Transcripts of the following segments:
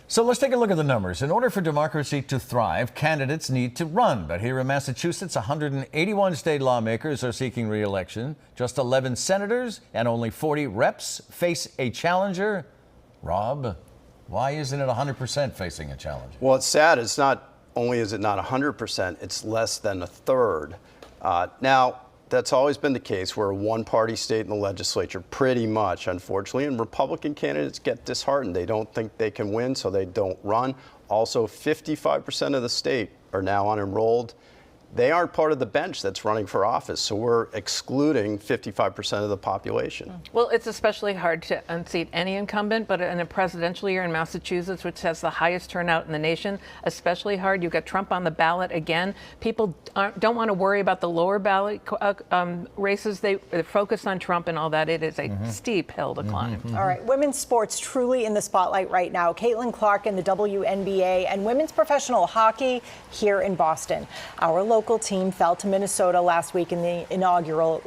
So let's take a look at the numbers. In order for democracy to thrive, candidates need to run. But here in Massachusetts, 181 state lawmakers are seeking re-election. Just 11 senators and only 40 reps face a challenger. Rob, why isn't it 100% facing a challenger? Well, it's sad. It's not only is it not 100%, it's less than a third. Now, that's always been the case. We're a one-party state in the legislature, pretty much, unfortunately, and Republican candidates get disheartened. They don't think they can win, so they don't run. Also, 55% of the state are now unenrolled. They aren't part of the bench that's running for office, so we're excluding 55% of the population. Well, it's especially hard to unseat any incumbent, but in a presidential year in Massachusetts, which has the highest turnout in the nation, especially hard. You've got Trump on the ballot again. People don't want to worry about the lower ballot races. They're focused on Trump and all that. It is a steep hill to climb. All right, women's sports truly in the spotlight right now. Caitlin Clark in the WNBA and women's professional hockey here in Boston. Our local team fell to Minnesota last week in the inaugural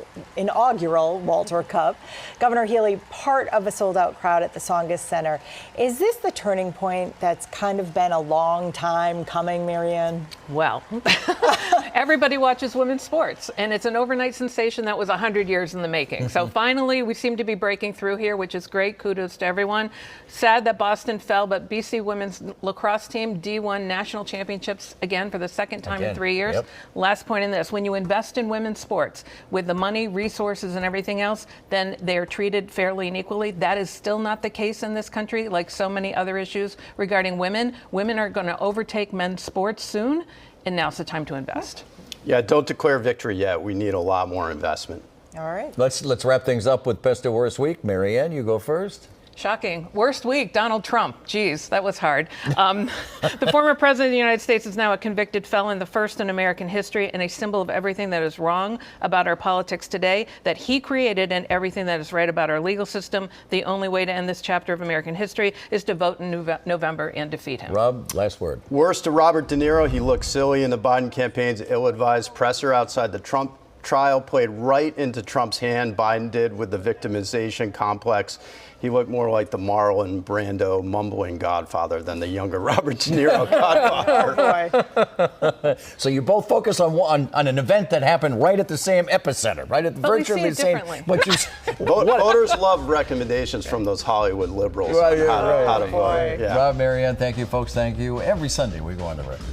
Walter Cup. Governor Healy, part of a sold-out crowd at the Tsongas Center. Is this the turning point that's kind of been a long time coming, Marianne? Well, everybody watches women's sports, and it's an overnight sensation that was 100 years in the making. So finally, we seem to be breaking through here, which is great. Kudos to everyone. Sad that Boston fell, but BC women's lacrosse team D1 national championships again for the second time in 3 years. Yep. Last point in this, when you invest in women's sports with the money, resources, and everything else, then they're treated fairly and equally. That is still not the case in this country, like so many other issues regarding women. Women are going to overtake men's sports soon, and now's the time to invest. Yeah, don't declare victory yet. We need a lot more investment. All right. Let's wrap things up with best or worst week. Marianne, you go first. Shocking. Worst week, Donald Trump. Geez, that was hard. The former president of the United States is now a convicted felon, the first in American history, and a symbol of everything that is wrong about our politics today, that he created, and everything that is right about our legal system. The only way to end this chapter of American history is to vote in November and defeat him. Rob, last word. Worst to Robert De Niro. He looked silly in the Biden campaign's ill-advised presser outside the Trump trial, played right into Trump's hand. Biden did with the victimization complex. He looked more like the Marlon Brando mumbling Godfather than the younger Robert De Niro Godfather. So you both focus on an event that happened right at the same epicenter, right at the But we virtually see it the same. differently. But you, Voters love recommendations from those Hollywood liberals Right, on how to right. vote. Yeah. Rob, Marianne, thank you, folks. Thank you. Every Sunday we go on the record.